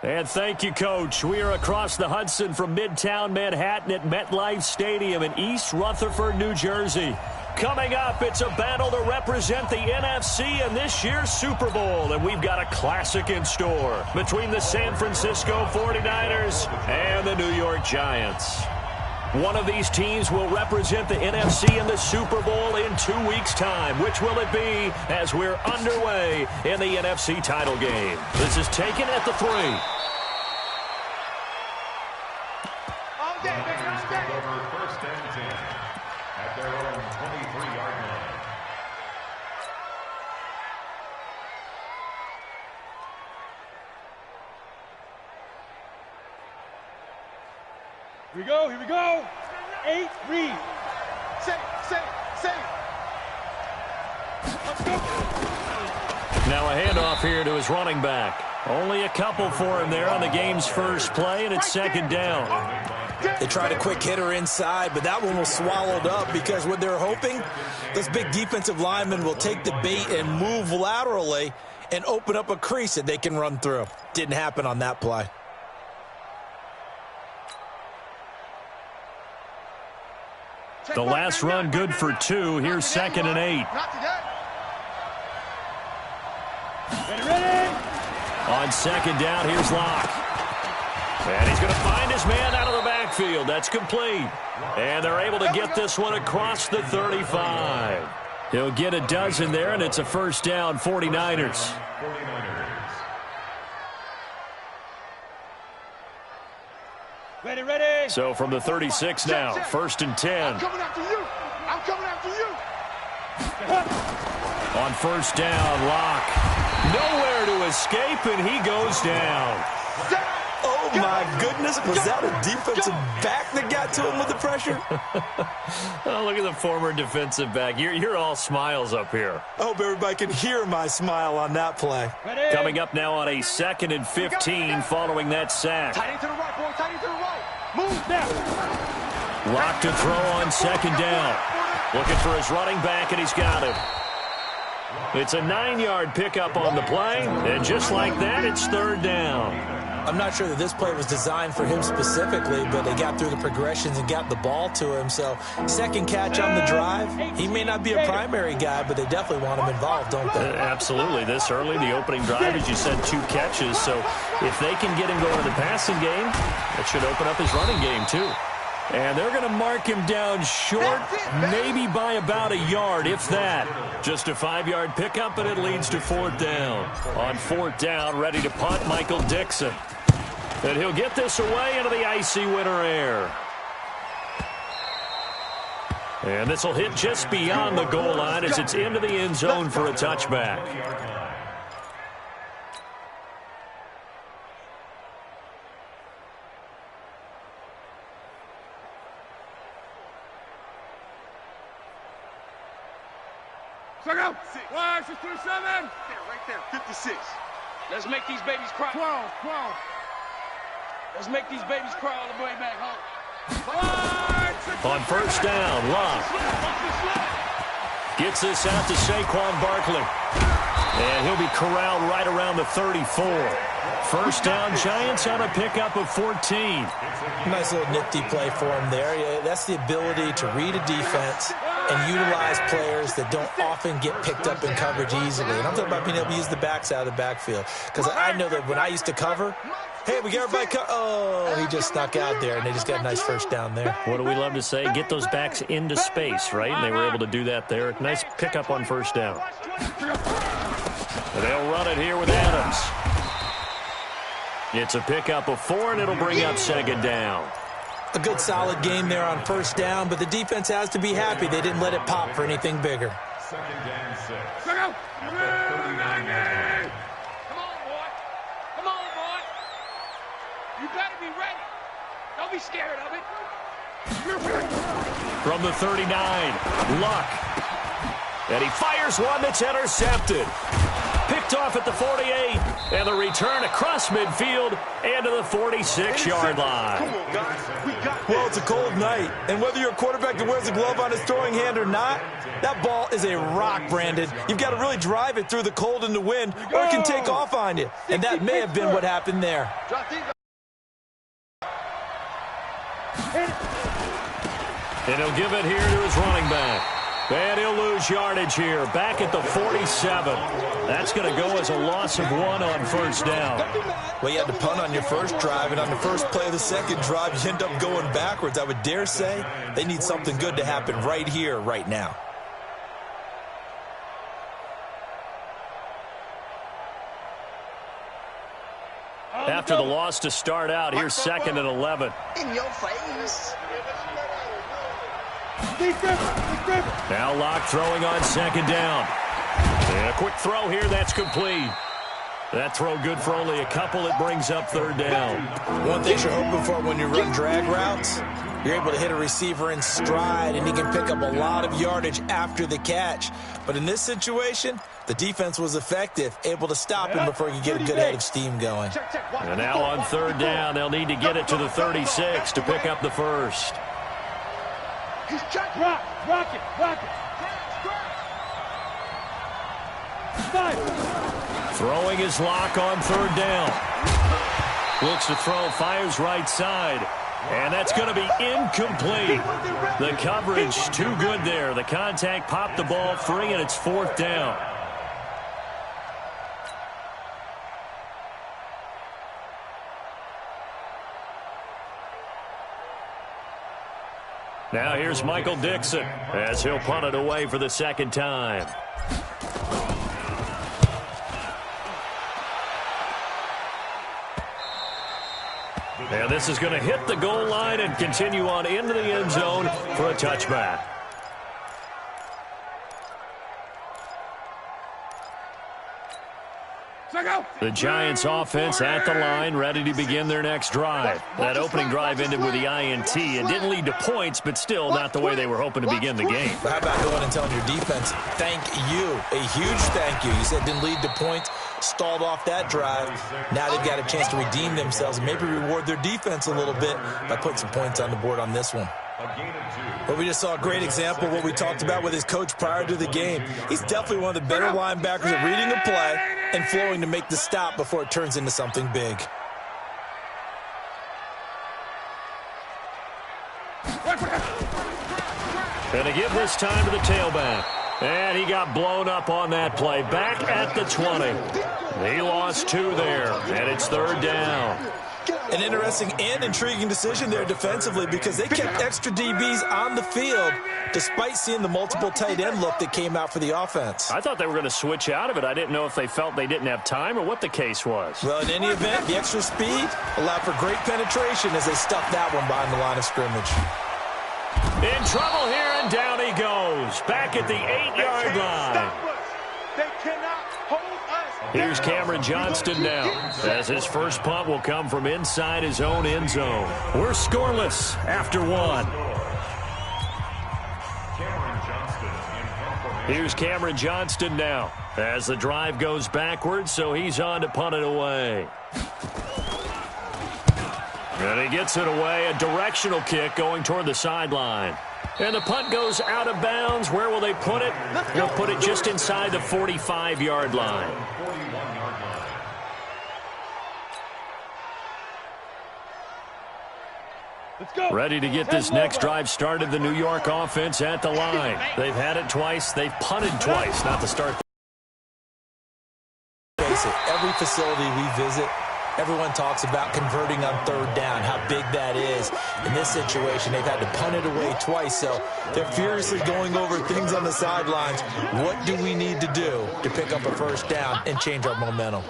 And thank you, Coach. We are across the Hudson from Midtown Manhattan at MetLife Stadium in East Rutherford, New Jersey. Coming up, it's a battle to represent the NFC in this year's Super Bowl, and we've got a classic in store between the San Francisco 49ers and the New York Giants. One of these teams will represent the NFC in the Super Bowl in 2 weeks' time. Which will it be as we're underway in the NFC title game? This is taken at the 3. First and 10 at their own 23-yard line. Here we go. 8, read. Say. Let's go. Now a handoff here to his running back. Only a couple for him there on the game's first play, and it's second down. They tried a quick hitter inside, but that one was swallowed up because what they're hoping, those big defensive linemen will take the bait and move laterally and open up a crease that they can run through. Didn't happen on that play. The last run good for 2. Here's second and 8. Ready. On second down, here's Locke. And he's going to find his man out of the backfield. That's complete. And they're able to get this one across the 35. He'll get a dozen there, and it's a first down, 49ers. Ready. So from the 36 now, first and 10. I'm coming after you. On first down, Locke. Nowhere to escape, and he goes down. Oh, my goodness. Was that a defensive back that got to him with the pressure? Oh, look at the former defensive back. You're all smiles up here. I hope everybody can hear my smile on that play. Ready. Coming up now on a 2nd and 15 following that sack. Tight end to the right, boy. Tight end to the right. Move now. Locke to throw on second down. Looking for his running back, and he's got him. It's a 9-yard pickup on the play, and just like that, it's third down. I'm not sure that this play was designed for him specifically, but they got through the progressions and got the ball to him. So second catch on the drive. He may not be a primary guy, but they definitely want him involved, don't they? Absolutely. This early, the opening drive, as you said, 2 catches. So if they can get him going in the passing game, it should open up his running game too. And they're going to mark him down short, maybe by about a yard, if that. Just a 5-yard pickup, and it leads to fourth down. On fourth down, ready to punt, Michael Dixon. And he'll get this away into the icy winter air. And this will hit just beyond the goal line as it's into the end zone for a touchback. Check out. 627. Right there. 56. Let's make these babies cry. 12. Let's make these babies cry all the way back home. On first down, Locke gets this out to Saquon Barkley. And he'll be corralled right around the 34. First down, Giants on a pickup of 14. Nice little nifty play for him there. Yeah, that's the ability to read a defense and utilize players that don't often get picked up in coverage easily. And I'm talking about being able to use the backs out of the backfield. Because I know that when I used to cover, hey, we got everybody oh, he just snuck out there, and they just got a nice first down there. What do we love to say? Get those backs into space, right? And they were able to do that there. Nice pickup on first down. They'll run it here with Adams. It's a pickup of 4, and it'll bring up second down. A good solid game there on first down, but the defense has to be happy they didn't let it pop for anything bigger. Second and 6. Check out. Come on, boy. You better be ready. Don't be scared of it. From the 39, Luck. And he fires one that's intercepted. Picked off at the 48. And the return across midfield and to the 46-yard line. Come on, guys. We got Well, it's a cold night, and whether you're a quarterback that wears a glove on his throwing hand or not, that ball is a rock, Brandon. You've got to really drive it through the cold and the wind, or it can take off on you. And that may have been what happened there. And he'll give it here to his running back. And he'll lose yardage here, back at the 47. That's going to go as a loss of 1 on first down. Well, you had to punt on your first drive, and on the first play of the second drive, you end up going backwards. I would dare say they need something good to happen right here, right now. After the loss to start out, here's 2nd and 11. In your face. Now Locke throwing on 2nd down. And a quick throw here, that's complete. That throw good for only a couple. It brings up 3rd down. One thing you're hoping for when you run drag routes, you're able to hit a receiver in stride, and he can pick up a lot of yardage after the catch. But in this situation, the defense was effective, able to stop him before he could get a good head of steam going. And now on 3rd down, they'll need to get it to the 36 to pick up the first. Rock it. Throwing his Lock on 3rd down. Looks to throw, fires right side. And that's going to be incomplete. The coverage too good there. The contact popped the ball free, and it's 4th down. Now here's Michael Dixon as he'll punt it away for the 2nd time. And this is going to hit the goal line and continue on into the end zone for a touchback. The Giants offense at the line, ready to begin their next drive. That opening drive ended with the INT. It didn't lead to points, but still not the way they were hoping to begin the game. How about going and telling your defense, thank you, a huge thank you. You said it didn't lead to points, stalled off that drive. Now they've got a chance to redeem themselves and maybe reward their defense a little bit by putting some points on the board on this one. But we just saw a great example of what we talked about with his coach prior to the game. He's definitely one of the better linebackers at reading a play and flowing to make the stop before it turns into something big. And to give this time to the tailback. And he got blown up on that play. Back at the 20. He lost 2 there, and it's 3rd down. An interesting and intriguing decision there defensively because they kept extra DBs on the field despite seeing the multiple tight end look that came out for the offense. I thought they were going to switch out of it. I didn't know if they felt they didn't have time or what the case was. Well, in any event, the extra speed allowed for great penetration as they stuffed that one behind the line of scrimmage. In trouble here, and down he goes. Back at the 8-yard line. They cannot hold us. Here's Cameron Johnston now, as his first punt will come from inside his own end zone. We're scoreless after 1. Here's Cameron Johnston now, as the drive goes backwards, so he's on to punt it away. And he gets it away, a directional kick going toward the sideline. And the punt goes out of bounds. Where will they put it? They'll put it just inside the 45-yard line. Ready to get this next drive started, the New York offense at the line. They've had it twice. They've punted twice, not to start. Face it, every facility we visit, everyone talks about converting on 3rd down, how big that is. In this situation, they've had to punt it away twice, so they're furiously going over things on the sidelines. What do we need to do to pick up a 1st down and change our momentum?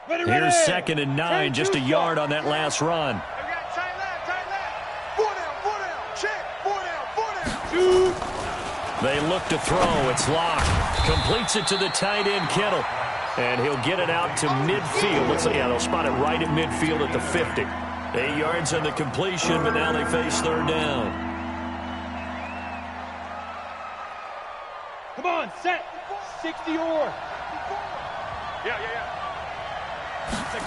Here's 2nd and 9, just a yard on that last run. They look to throw. It's Locke. Completes it to the tight end, Kittle. And he'll get it out to midfield. Looks like, yeah, they'll spot it right at midfield at the 50. 8 yards on the completion, but now they face 3rd down. Run, set, 60 or. Yeah.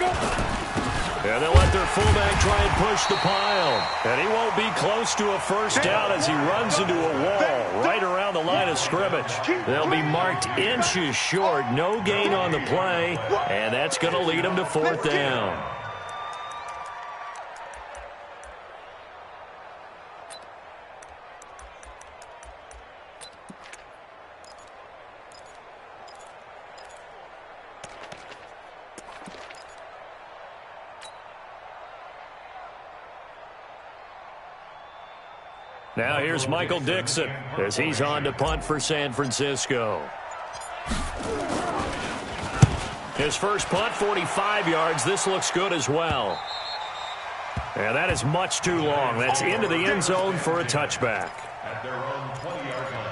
Go. And they'll let their fullback try and push the pile. And he won't be close to a first down as he runs into a wall right around the line of scrimmage. They'll be marked inches short. No gain on the play. And that's going to lead them to fourth down. Now here's Michael Dixon as he's on to punt for San Francisco. His first punt, 45 yards. This looks good as well. And that is much too long. That's into the end zone for a touchback. At their own 20-yard line.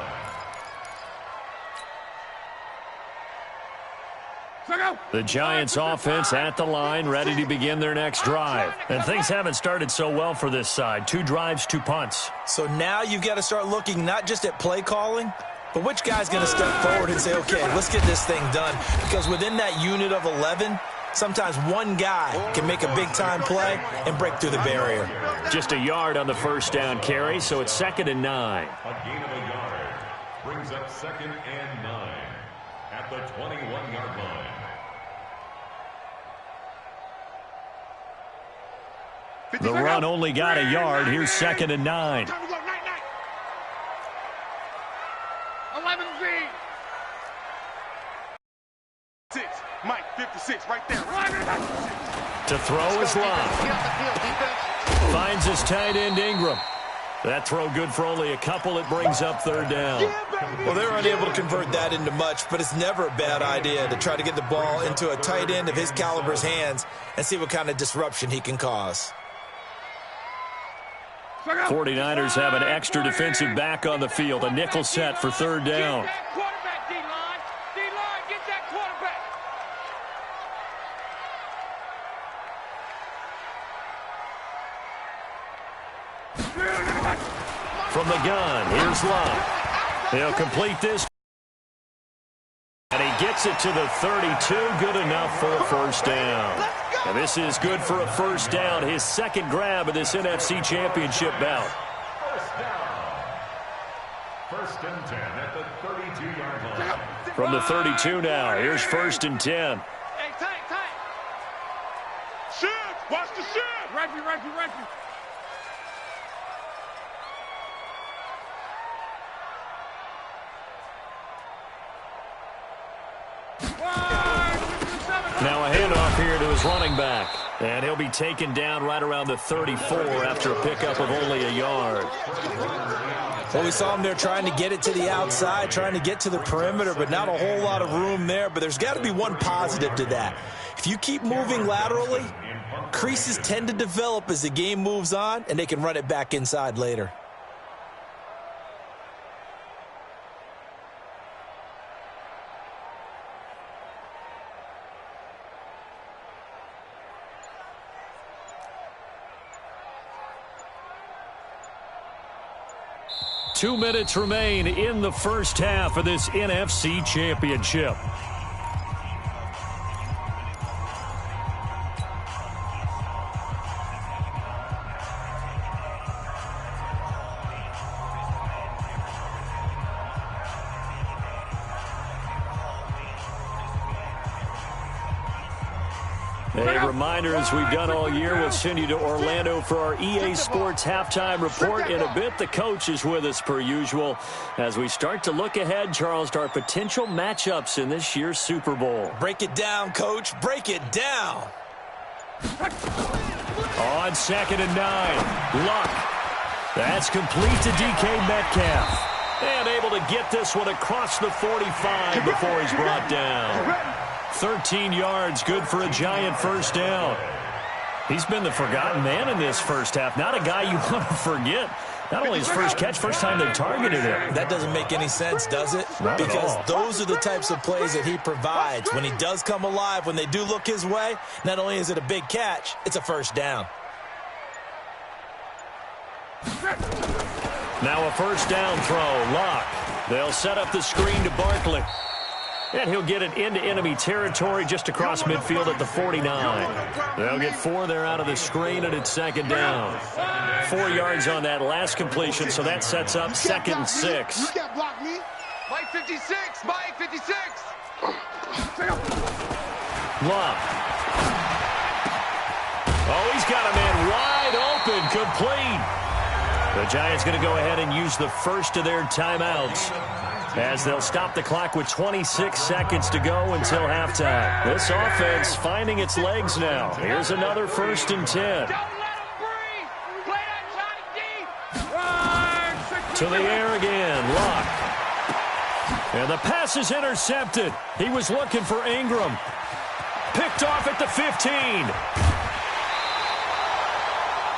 The Giants offense at the line, ready to begin their next drive. And things haven't started so well for this side. 2 drives, 2 punts. So now you've got to start looking not just at play calling, but which guy's going to step forward and say, okay, let's get this thing done. Because within that unit of 11, sometimes one guy can make a big-time play and break through the barrier. Just a yard on the first down carry, so it's 2nd and 9. A gain of a yard brings up 2nd and 9 at the 21-yard line. The run only got a yard. Here's 2nd and 9. 11 6. Mike, 56, right there. To throw is Love. Finds his tight end Ingram. That throw good for only a couple. It brings up 3rd down. Well, they're unable to convert that into much, but it's never a bad idea to try to get the ball into a tight end of his caliber's hands and see what kind of disruption he can cause. 49ers have an extra defensive back on the field. A nickel set for 3rd down. Get that quarterback, D-line. D-line, get that quarterback. From the gun, here's Love. He'll complete this. And he gets it to the 32. Good enough for a first down. And this is good for a first down. His 2nd grab of this NFC Championship bout. First down. 1st and 10 at the 32-yard line. From the 32 now, here's 1st and 10. Hey, tight. Shoot! Watch the shoot! Referee. Now a handoff here to his running back. And he'll be taken down right around the 34 after a pickup of only a yard. Well, we saw him there trying to get it to the outside, trying to get to the perimeter, but not a whole lot of room there. But there's got to be one positive to that. If you keep moving laterally, creases tend to develop as the game moves on, and they can run it back inside later. Two minutes remain in the first half of this NFC Championship. A reminder, as we've done all year, we'll send you to Orlando for our EA Sports halftime report. In a bit, the coach is with us per usual as we start to look ahead, Charles, to our potential matchups in this year's Super Bowl. Break it down, Coach. Break it down. On 2nd and 9, Luck. That's complete to DK Metcalf. And able to get this one across the 45 before he's brought down. 13 yards, good for a Giant first down. He's been the forgotten man in this first half. Not a guy you want to forget. Not only his first catch, first time they targeted him. That doesn't make any sense, does it? Because those are the types of plays that he provides. When he does come alive, when they do look his way, not only is it a big catch, it's a first down. Now a first down throw. Luck. They'll set up the screen to Barkley. And he'll get it into enemy territory just across midfield at the 49. They'll get 4 there out of the screen, and it's second down. 4 yards on that last completion, so that sets up 2nd and 6. You can't block me. Mike 56, Mike 56. Love. Oh, he's got a man wide open, complete. The Giants going to go ahead and use the first of their timeouts as they'll stop the clock with 26 seconds to go until halftime. This offense finding its legs now. Here's another 1st and 10. Don't let him breathe. Play that shot deep. To the air again, Luck. And the pass is intercepted. He was looking for Ingram. Picked off at the 15.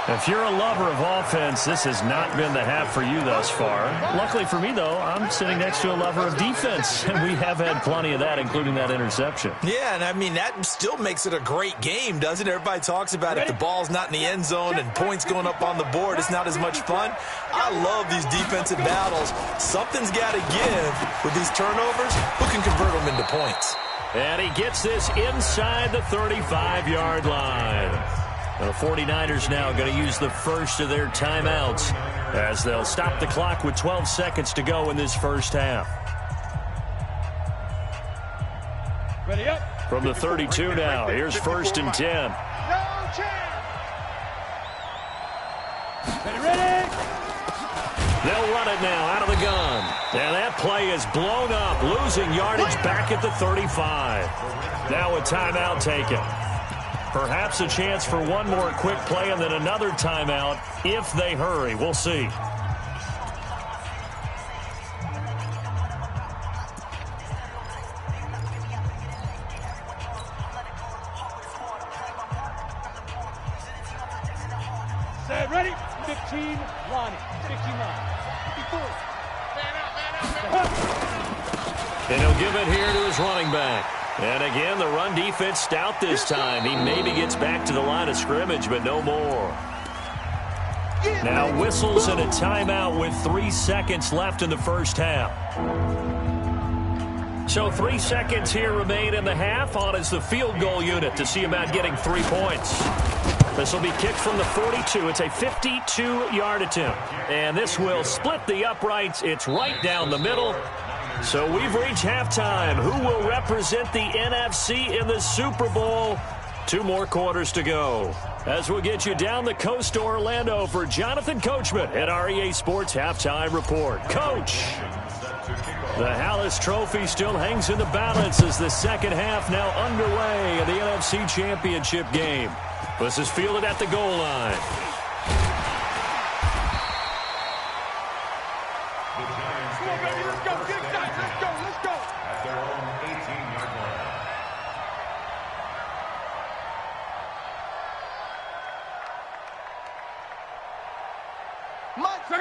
If you're a lover of offense, this has not been the half for you thus far. Luckily for me, though, I'm sitting next to a lover of defense, and we have had plenty of that, including that interception. Yeah, and I mean, that still makes it a great game, doesn't it? Everybody talks about if the ball's not in the end zone and points going up on the board, it's not as much fun. I love these defensive battles. Something's got to give with these turnovers. Who can convert them into points? And he gets this inside the 35-yard line. The 49ers now going to use the first of their timeouts as they'll stop the clock with 12 seconds to go in this first half. Ready up. From the 32 now, here's 1st and 10. No chance. Ready. They'll run it now out of the gun. And that play is blown up, losing yardage back at the 35. Now a timeout taken. Perhaps a chance for one more quick play and then another timeout if they hurry. We'll see. Set, ready. 15, Lonnie. 59. 54. And he'll give it here to his running back. And again, the run defense stout this time. He maybe gets back to the line of scrimmage, but no more. Now whistles and a timeout with 3 seconds left in the first half. So 3 seconds here remain in the half. On is the field goal unit to see about getting 3 points. This will be kicked from the 42. It's a 52-yard attempt. And this will split the uprights. It's right down the middle. So we've reached halftime. Who will represent the NFC in the Super Bowl? 2 more quarters to go. As we'll get you down the coast to Orlando for Jonathan Coachman at REA Sports Halftime Report. Coach, the Hallis Trophy still hangs in the balance as the second half now underway in the NFC Championship game. This is fielded at the goal line.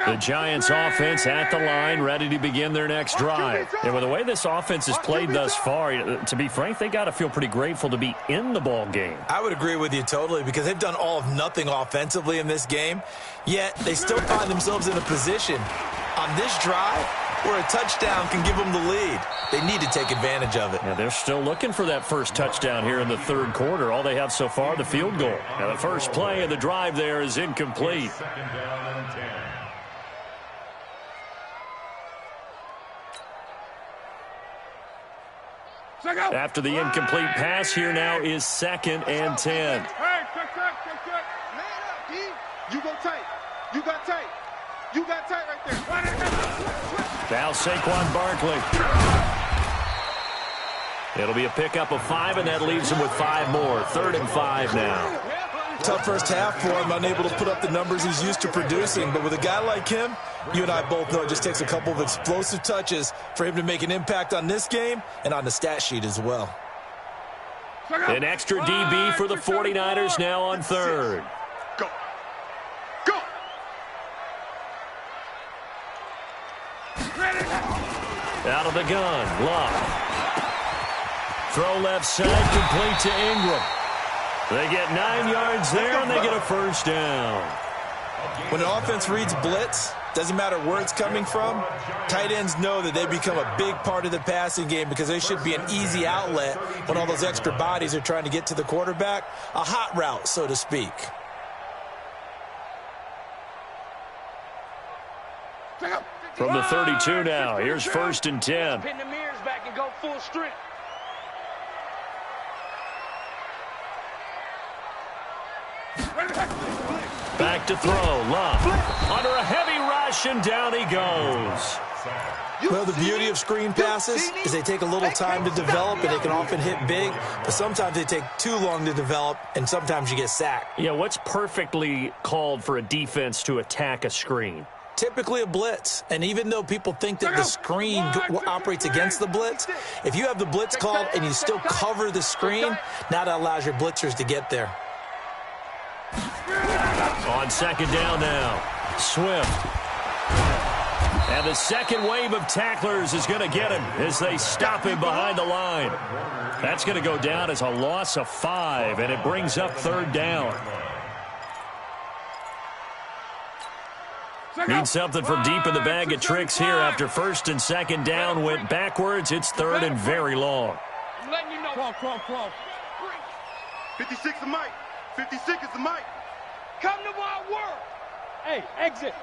The Giants offense at the line, ready to begin their next drive. And with the way this offense has played thus far, to be frank, they got to feel pretty grateful to be in the ball game. I would agree with you totally because they've done all of nothing offensively in this game, yet they still find themselves in a position on this drive where a touchdown can give them the lead. They need to take advantage of it. Yeah, they're still looking for that first touchdown here in the third quarter. All they have so far, the field goal. Now the first play of the drive there is incomplete. Second down and 10. After the incomplete pass, here now is 2nd and 10. Hey, check. Man up, D. You go tight. You got tight. You got tight right there. Now Saquon Barkley. It'll be a pickup of 5, and that leaves him with 5 more. 3rd and 5 now. Tough first half for him, unable to put up the numbers he's used to producing. But with a guy like him, you and I both know it just takes a couple of explosive touches for him to make an impact on this game and on the stat sheet as well. An extra DB for the 49ers now on 3rd. Go. Out of the gun, Luck. Throw left side, complete to Ingram. They get 9 yards there, and they get a first down. When an offense reads blitz, Doesn't matter where it's coming from. Tight ends know that they become a big part of the passing game because they should be an easy outlet when all those extra bodies are trying to get to the quarterback. A hot route, so to speak. From the 32 now, here's 1st and 10. Pin the mirrors back and go full strength. Back to throw. Love. Under a heavy rush, and down he goes. Well, the beauty of screen passes is they take a little time to develop, and they can often hit big, but sometimes they take too long to develop, and sometimes you get sacked. Yeah, what's perfectly called for a defense to attack a screen? Typically a blitz, and even though people think that the screen operates against the blitz, if you have the blitz called and you still cover the screen, now that allows your blitzers to get there. On 2nd down now, Swift. And the second wave of tacklers is going to get him as they stop him behind the line. That's going to go down as a loss of 5, and it brings up 3rd down. Need something from deep in the bag of tricks here after 1st and 2nd down went backwards. It's 3rd and very long. I'm letting you know. Come on. 56 is Mike. 56 is the Mike. Come to my work. Hey, exit.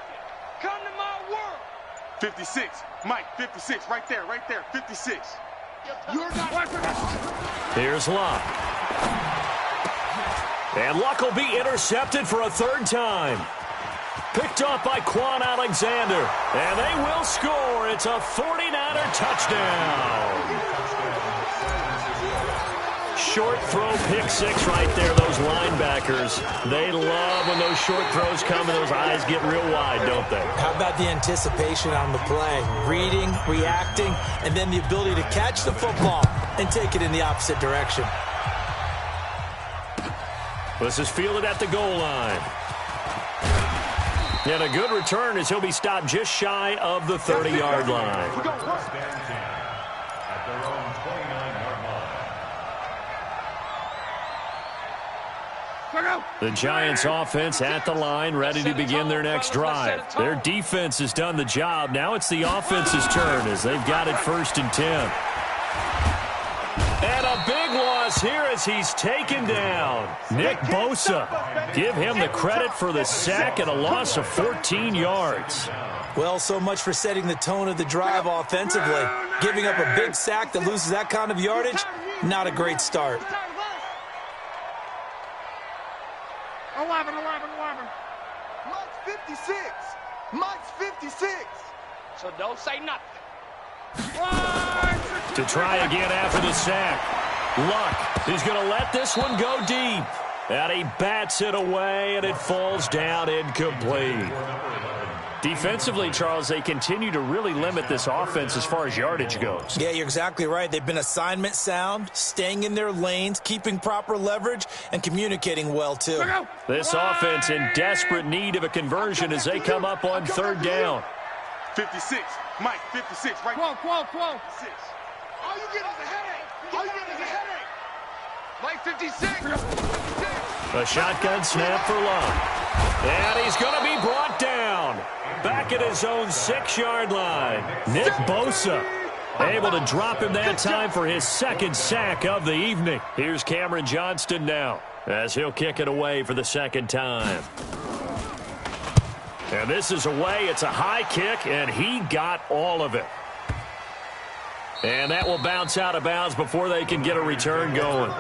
Come to my work. 56. Mike, 56. Right there. 56. You're not. Here's Luck. And Luck will be intercepted for a 3rd time. Picked off by Quan Alexander. And they will score. It's a 49er touchdown. Short throw, pick 6 right there. Those linebackers, they love when those short throws come and those eyes get real wide, don't they? How about the anticipation on the play? Reading, reacting, and then the ability to catch the football and take it in the opposite direction. This is fielded at the goal line. And a good return as he'll be stopped just shy of the 30-yard line. The Giants offense at the line, ready to begin their next drive. Their defense has done the job. Now it's the offense's turn as they've got it 1st and 10. And a big loss here as he's taken down. Nick Bosa. Give him the credit for the sack and a loss of 14 yards. Well, so much for setting the tone of the drive offensively. Giving up a big sack that loses that kind of yardage, not a great start. 11. Mike's 56. Mike's 56. So don't say nothing. To try again after the sack. Luck. He's going to let this one go deep. And he bats it away, and it falls down incomplete. Defensively, Charles, they continue to really limit this offense as far as yardage goes. Yeah, you're exactly right. They've been assignment sound, staying in their lanes, keeping proper leverage, and communicating well, too. This offense in desperate need of a conversion as they come up on 3rd down. 56. Mike, 56. Right. Quo. 56. All you get is a headache. Mike 56. A shotgun snap for Love. And he's going to be brought down. Back at his own 6-yard line. Nick Bosa able to drop him that time for his 2nd sack of the evening. Here's Cameron Johnston now as he'll kick it away for the 2nd time. And this is away. It's a high kick, and he got all of it. And that will bounce out of bounds before they can get a return going.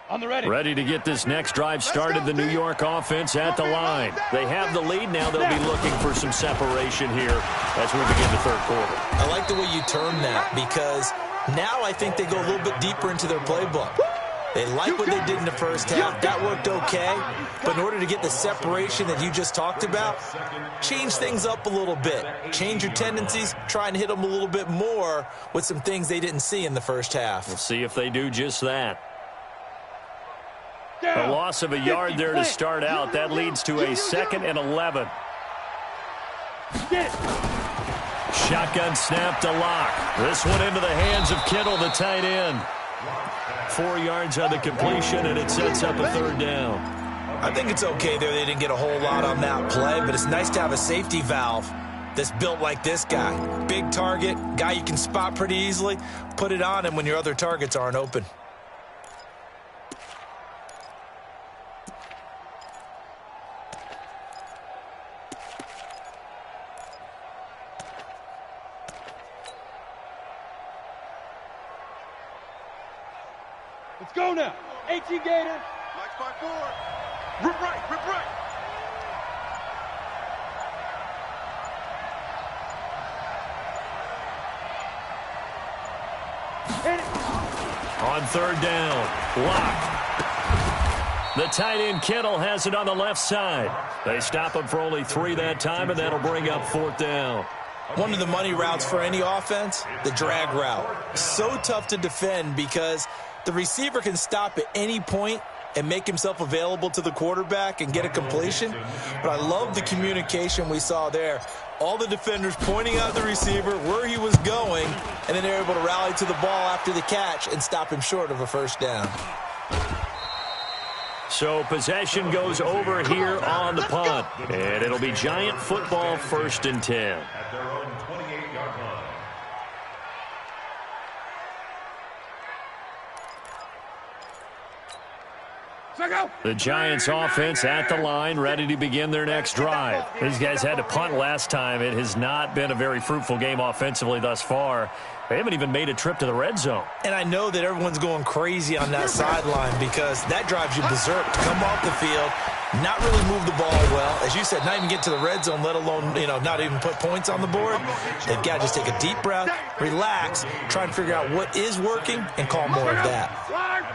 On the ready to get this next drive started, the New York offense at the line. They have the lead now. They'll be looking for some separation here as we begin the 3rd quarter. I like the way you term that because now I think they go a little bit deeper into their playbook. They like what they did in the 1st half. That worked okay. But in order to get the separation that you just talked about, change things up a little bit. Change your tendencies. Try and hit them a little bit more with some things they didn't see in the 1st half. We'll see if they do just that. A loss of a yard there to start out. That leads to a 2nd and 11. Shotgun snap to Locke. This one into the hands of Kittle, the tight end. 4 yards on the completion, and it sets up a third down. I think it's okay there. They didn't get a whole lot on that play, but it's nice to have a safety valve that's built like this guy. Big target, guy you can spot pretty easily. Put it on him when your other targets aren't open. Let's go now. 18 Gator. Mike, fight forward. Rip right, rip right. Hit it. On third down, Locke. The tight end Kittle has it on the left side. They stop him for only 3 that time, and that'll bring up fourth down. One of the money routes for any offense, the drag route. So tough to defend because the receiver can stop at any point and make himself available to the quarterback and get a completion. But I love the communication we saw there. All the defenders pointing out the receiver, where he was going, and then they're able to rally to the ball after the catch and stop him short of a first down. So possession goes over here on the punt. And it'll be Giant football, 1st and 10. At their own 28-yard line. The Giants offense at the line, ready to begin their next drive. These guys had to punt last time. It has not been a very fruitful game offensively thus far. They haven't even made a trip to the red zone. And I know that everyone's going crazy on that sideline because that drives you berserk to come off the field, not really move the ball well. As you said, not even get to the red zone, let alone, not even put points on the board. They've got to just take a deep breath, relax, try and figure out what is working, and call more of that.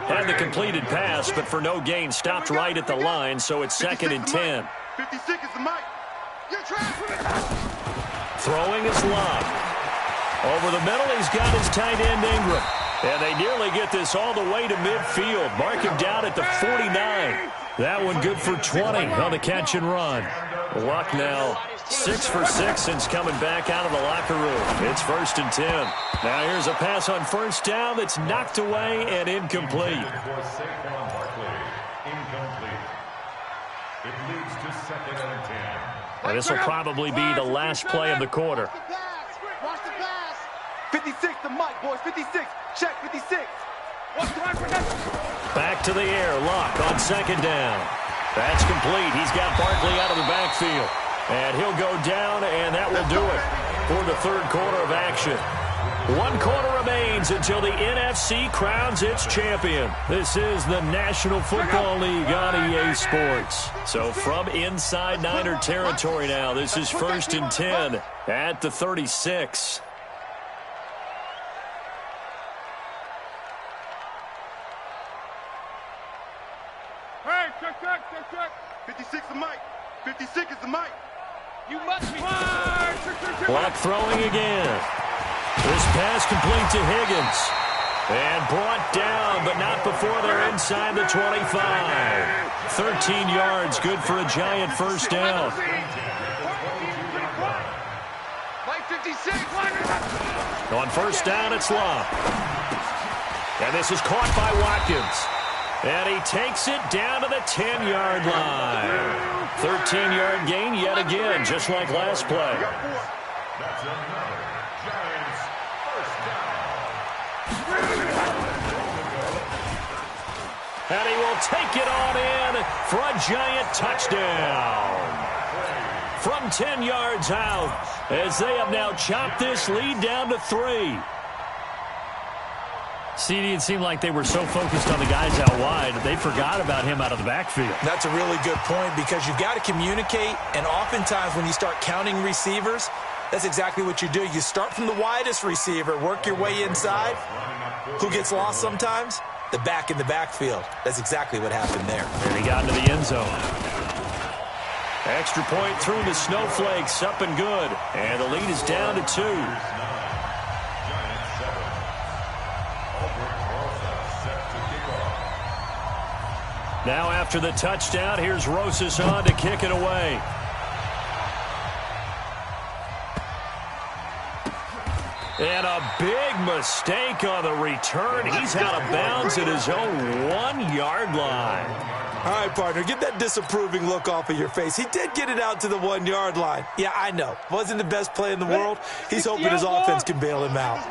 Had the completed pass, but for no gain, stopped right at the line, so it's 2nd and 10. 56 is the mic. Throwing is Locke. Over the middle, he's got his tight end Ingram. And they nearly get this all the way to midfield. Mark him down at the 49. That one good for 20 on the catch and run. Luck now 6 for 6 since coming back out of the locker room. It's 1st and 10. Now here's a pass on first down that's knocked away and incomplete. For Saquon Barkley, incomplete. It leads to 2nd and 10. And this will probably be the last play of the quarter. Watch the pass. 56 the mic, boys. 56. Check 56. Back to the air. Locke on 2nd down. That's complete. He's got Barkley out of the backfield. And he'll go down, and that will do it for the 3rd quarter of action. 1 quarter remains until the NFC crowns its champion. This is the National Football League on EA Sports. So from inside Niner territory now, this is 1st and 10 at the 36. Hey, check. 56 the mic. 56 is the mic. You must be. Locke throwing again. This pass complete to Higgins. And brought down, but not before they're inside the 25. 13 yards, good for a Giant first down. On first down, it's Locke. And this is caught by Watkins. And he takes it down to the 10-yard line. 13-yard gain yet again, just like last play. That's another Giants first down. And he will take it on in for a Giant touchdown. From 10 yards out, as they have now chopped this lead down to 3. CD, it seemed like they were so focused on the guys out wide, they forgot about him out of the backfield. That's a really good point because you've got to communicate, and oftentimes when you start counting receivers, that's exactly what you do. You start from the widest receiver, work your way inside. Who gets lost sometimes? The back in the backfield. That's exactly what happened there. And he got into the end zone. Extra point through the Snowflakes, up and good. And the lead is down to 2. Now after the touchdown, here's Rosas on to kick it away. And a big mistake on the return. He's out of bounds at his own 1-yard line. All right, partner, get that disapproving look off of your face. He did get it out to the 1-yard line. Yeah, I know. Wasn't the best play in the world. He's hoping his offense can bail him out.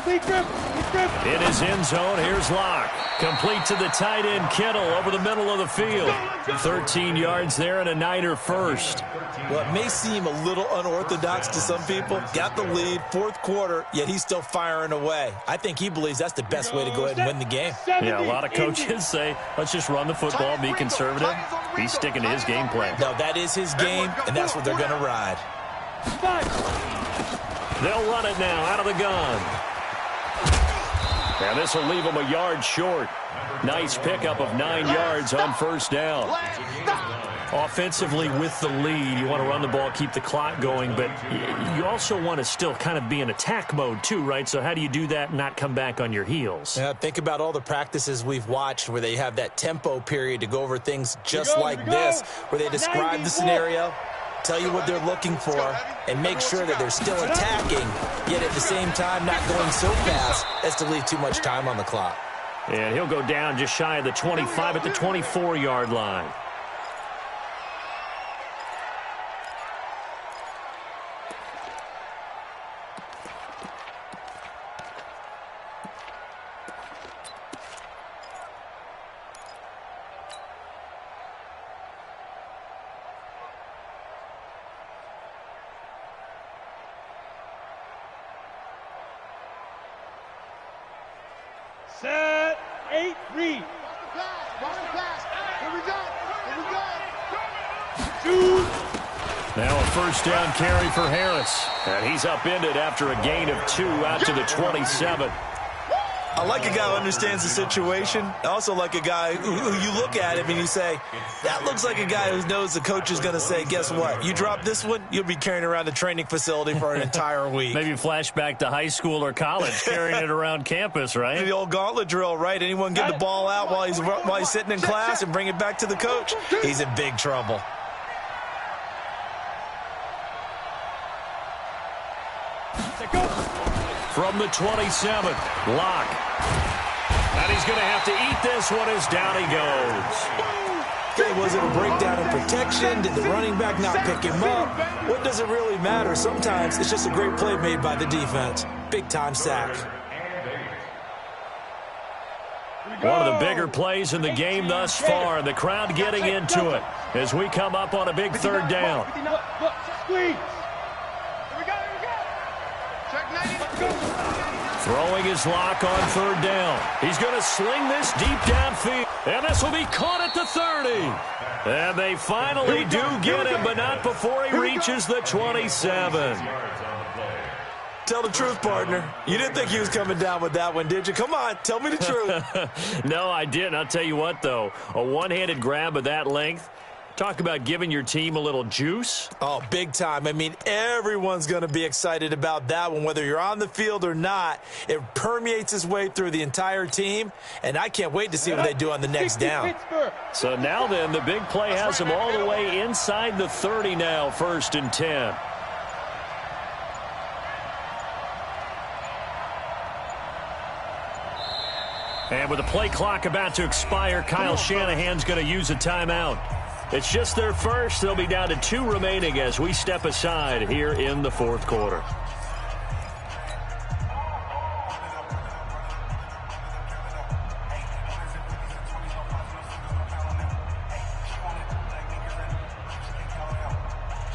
In his end zone, here's Locke. Complete to the tight end, Kittle, over the middle of the field. 13 yards there and a Niner first. Well, it may seem a little unorthodox to some people. Got the lead, fourth quarter, yet he's still firing away. I think he believes that's the best way to go ahead and win the game. Yeah, a lot of coaches say, let's just run the football, be conservative. He's sticking to his game plan. No, that is his game, and that's what they're going to ride. They'll run it now out of the gun. And this will leave him a yard short. Nice pickup of 9 yards on first down. Offensively with the lead, you want to run the ball, keep the clock going, but you also want to still kind of be in attack mode too, right? So how do you do that and not come back on your heels? Yeah, think about all the practices we've watched where they have that tempo period to go over things just like this, where they describe the scenario, tell you what they're looking for, and make sure that they're still attacking, yet at the same time not going so fast as to leave too much time on the clock. And he'll go down just shy of the 25 at the 24-yard line. Set, 8, read. Watch the pass. Here we go. Now a first down carry for Harris. And he's upended after a gain of 2 out to the 27. I like a guy who understands the situation. I also like a guy who you look at him and you say, that looks like a guy who knows the coach is going to say, guess what? You drop this one, you'll be carrying around the training facility for an entire week. Maybe flashback to high school or college, carrying it around campus, right? The old gauntlet drill, right? Anyone get the ball out while he's sitting in class and bring it back to the coach? He's in big trouble. From the 27, Locke. And he's going to have to eat this one as down he goes. Okay, was it a breakdown in protection? Did the running back not pick him up? What does it really matter? Sometimes it's just a great play made by the defense. Big-time sack. One of the bigger plays in the game thus far, and the crowd getting into it as we come up on a big third down. Squeeze. Throwing his Lock on third down. He's going to sling this deep downfield. And this will be caught at the 30. And they finally do get him, but not before he reaches the 27. Tell the truth, partner. You didn't think he was coming down with that one, did you? Come on, tell me the truth. No, I didn't. I'll tell you what, though. A one-handed grab of that length. Talk about giving your team a little juice. Oh, big time. I mean, everyone's going to be excited about that one, whether you're on the field or not. It permeates its way through the entire team, and I can't wait to see what they do on the next down. So now then, the big play has them all the way inside the 30 now, 1st and 10. And with the play clock about to expire, Kyle Shanahan's going to use a timeout. It's just their first. They'll be down to 2 remaining as we step aside here in the 4th quarter.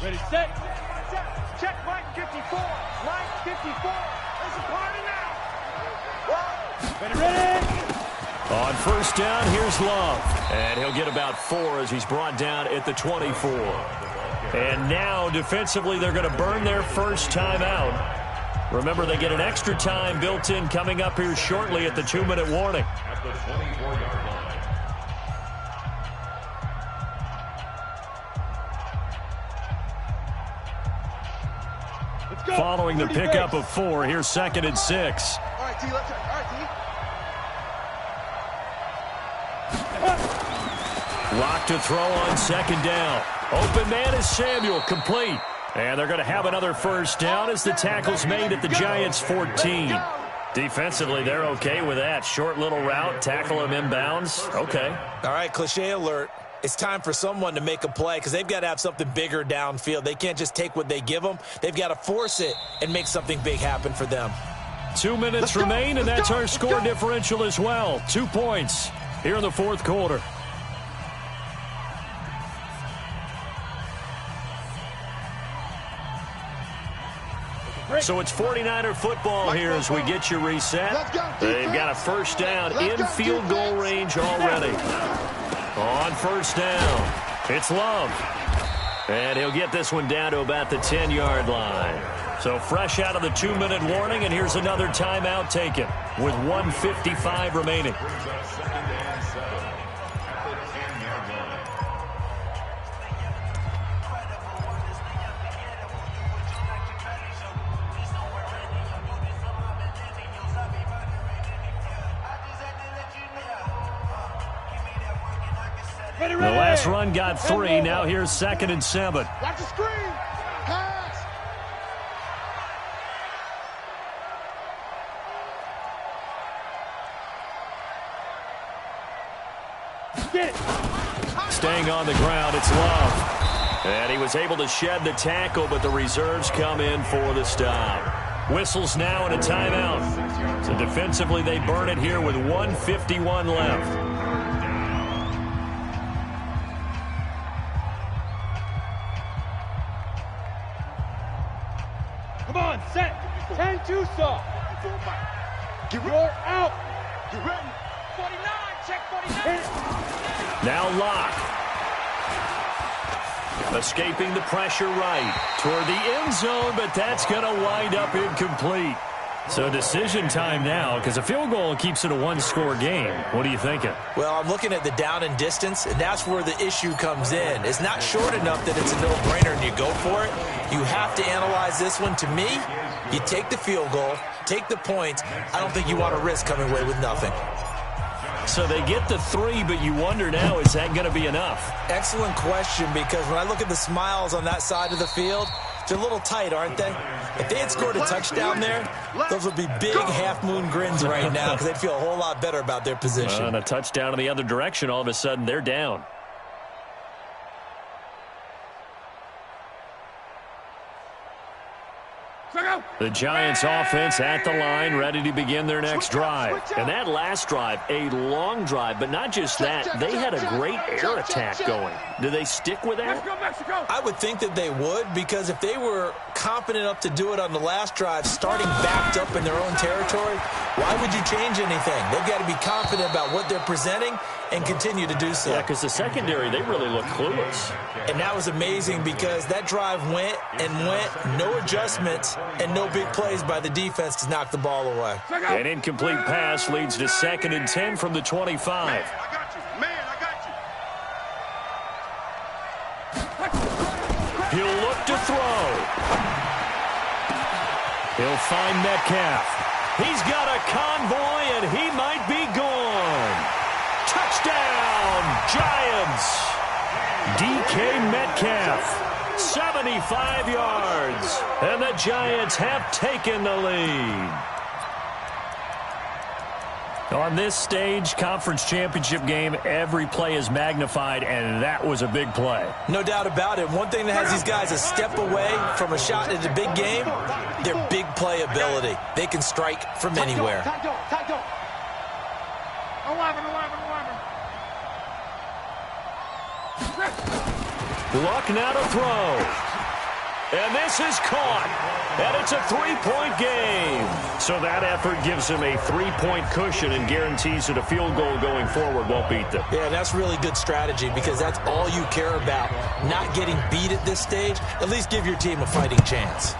Ready, set. Check line 54. Line 54. There's a party now. Ready. On first down, here's Love. And he'll get about 4 as he's brought down at the 24. And now, defensively, they're going to burn their first timeout. Remember, they get an extra time built in coming up here shortly at the 2-minute warning. At the 24-yard line. Following the pickup of 4, here's 2nd and 6. All right, T, let's check. All right, T. Lock to throw on 2nd down. Open man is Samuel, complete. And they're going to have another first down as the tackle's made at the Giants' 14. Defensively, they're okay with that. Short little route, tackle him inbounds. Okay. All right, cliche alert. It's time for someone to make a play because they've got to have something bigger downfield. They can't just take what they give them. They've got to force it and make something big happen for them. 2 minutes remain, and that's our score differential as well. 2 points here in the fourth quarter. So it's 49er football here as we get you reset. They've got a first down in field goal range already. On first down, it's Love. And he'll get this one down to about the 10-yard line. So fresh out of the 2-minute warning, and here's another timeout taken with 1:55 remaining. The last run got 3. Now here's 2nd and 7. Watch the screen. Pass. Get it. Staying on the ground, it's Love. And he was able to shed the tackle, but the reserves come in for the stop. Whistles now and a timeout. So defensively, they burn it here with 1:51 left. Come on, set. 10-2 saw. You're out. You ready? 49, check 49. Now Locke. Escaping the pressure right toward the end zone, but that's going to wind up incomplete. So decision time now, because a field goal keeps it a one-score game. What are you thinking? Well, I'm looking at the down and distance, and that's where the issue comes in. It's not short enough that it's a no-brainer and you go for it. You have to analyze this one. To me, you take the field goal, take the points. I don't think you want to risk coming away with nothing. So they get the 3, but you wonder now, is that going to be enough? Excellent question, because when I look at the smiles on that side of the field, they're a little tight, aren't they? If they had scored a touchdown there, those would be big half-moon grins right now because they'd feel a whole lot better about their position. And a touchdown in the other direction, all of a sudden they're down. The Giants offense at the line, ready to begin their next drive. And that last drive, a long drive, but not just that. They had a great air attack going. Do they stick with that? I would think that they would, because if they were confident enough to do it on the last drive, starting backed up in their own territory, why would you change anything? They've got to be confident about what they're presenting and continue to do so. Yeah, because the secondary, they really look clueless. And that was amazing because that drive went and went, no adjustments, and no big plays by the defense to knock the ball away. An incomplete pass leads to 2nd and 10 from the 25. Man, I got you. Man, I got you. He'll look to throw. He'll find Metcalf. He's got a convoy, and he might be gone. Touchdown, Giants. DK Metcalf, 75 yards, and the Giants have taken the lead. On this stage, conference championship game, every play is magnified, and that was a big play. No doubt about it. One thing that has these guys a step away from a shot at a big game, their big play ability. They can strike from anywhere. Tight dog. 11. Luck now to throw. And this is caught. And it's a 3-point game. So that effort gives him a 3-point cushion and guarantees that a field goal going forward won't beat them. Yeah, that's really good strategy because that's all you care about. Not getting beat at this stage. At least give your team a fighting chance.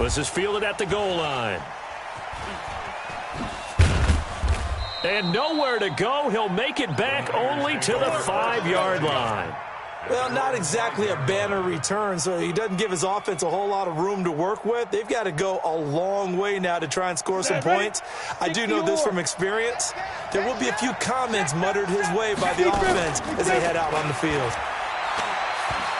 This is fielded at the goal line. And nowhere to go. He'll make it back only to the 5-yard line. Well, not exactly a banner return, so he doesn't give his offense a whole lot of room to work with. They've got to go a long way now to try and score some points. I do know this from experience. There will be a few comments muttered his way by the offense as they head out on the field.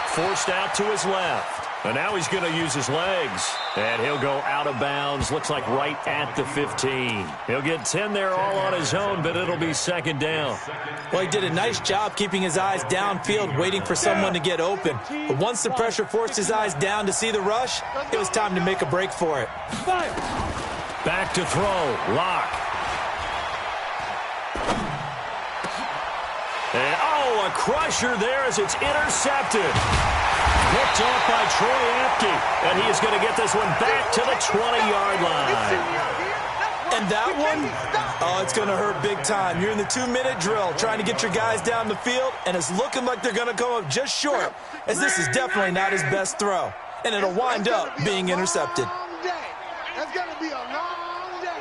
Forced out to his left. And now he's going to use his legs. And he'll go out of bounds. Looks like right at the 15. He'll get 10 there all on his own, but it'll be second down. Well, he did a nice job keeping his eyes downfield, waiting for someone to get open. But once the pressure forced his eyes down to see the rush, it was time to make a break for it. Back to throw. Lock. And, a crusher there as it's intercepted. Picked off by Troy Apke, and he is going to get this one back to the 20-yard line. And that one, it's going to hurt big time. You're in the 2-minute drill trying to get your guys down the field, and it's looking like they're going to come up just short, as this is definitely not his best throw. And it'll wind up being intercepted. That's going to be a long day.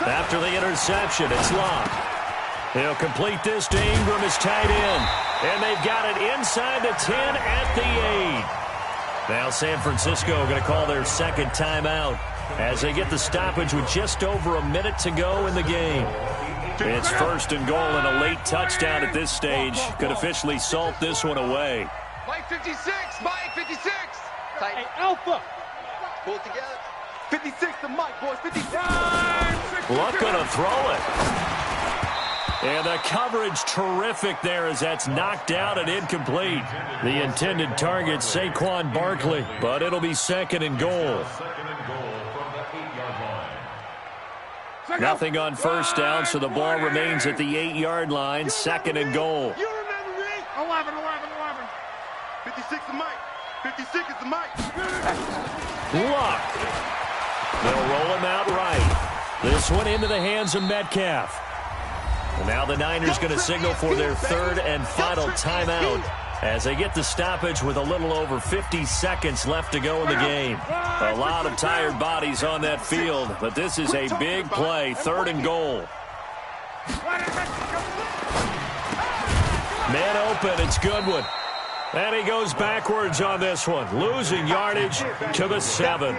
After the interception, it's Locke. He'll complete this to Ingram as tight end. And they've got it inside the 10 at the 8. Now San Francisco going to call their second timeout as they get the stoppage with just over a minute to go in the game. It's first and goal and a late touchdown at this stage. Could officially salt this one away. Mike 56, Mike 56. Tight. Hey, Alpha. Pull it together. 56 to Mike, boys. 56. Luck going to throw it. And the coverage terrific there as that's knocked out and incomplete. The intended target, Saquon Barkley, but it'll be second and goal. Nothing on first down, so the ball remains at the 8-yard line, second and goal. You remember me? 11. 56 to Mike. 56 is the Mike. Luck. They'll roll him out right. This one into the hands of Metcalf. And now the Niners going to signal for their third and final timeout as they get the stoppage with a little over 50 seconds left to go in the game. A lot of tired bodies on that field, but this is a big play, third and goal. Man open, it's Goodwin. And he goes backwards on this one, losing yardage to the 7.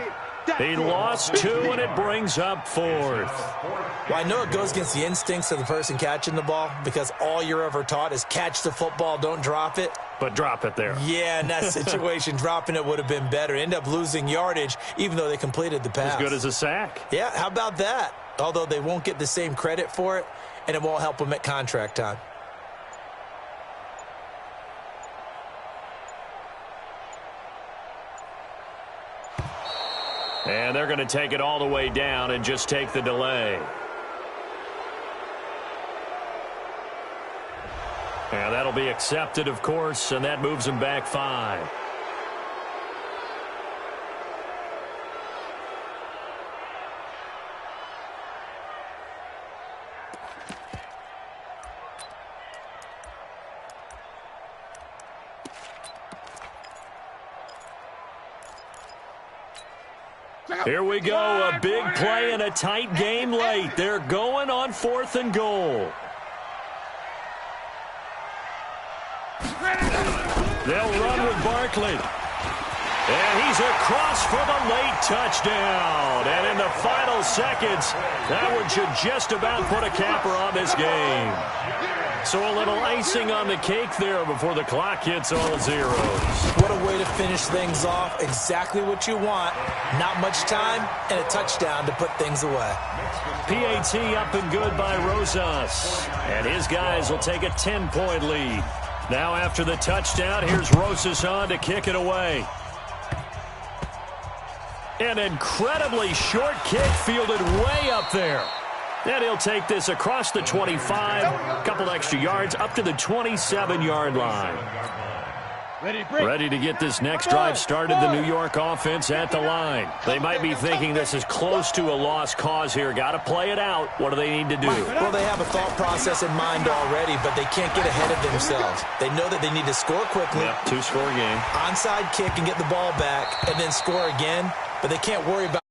He lost 2, and it brings up 4th. Well, I know it goes against the instincts of the person catching the ball because all you're ever taught is catch the football, don't drop it. But drop it there. Yeah, in that situation, dropping it would have been better. End up losing yardage, even though they completed the pass. As good as a sack. Yeah, how about that? Although they won't get the same credit for it, and it won't help them at contract time. And they're going to take it all the way down and just take the delay. And that'll be accepted, of course, and that moves them back 5. Here we go, a big play and a tight game late. They're going on 4th and goal. They'll run with Barkley. And he's across for the late touchdown. And in the final seconds, that one should just about put a capper on this game. So a little icing on the cake there before the clock hits all zeros. What a way to finish things off. Exactly what you want. Not much time and a touchdown to put things away. PAT up and good by Rosas. And his guys will take a 10-point lead. Now after the touchdown, here's Rosas on to kick it away. An incredibly short kick fielded way up there. And he'll take this across the 25, a couple extra yards, up to the 27-yard line. Ready to get this next drive started, the New York offense at the line. They might be thinking this is close to a lost cause here. Got to play it out. What do they need to do? Well, they have a thought process in mind already, but they can't get ahead of themselves. They know that they need to score quickly. Yep, 2-score game. Onside kick and get the ball back, and then score again. But they can't worry about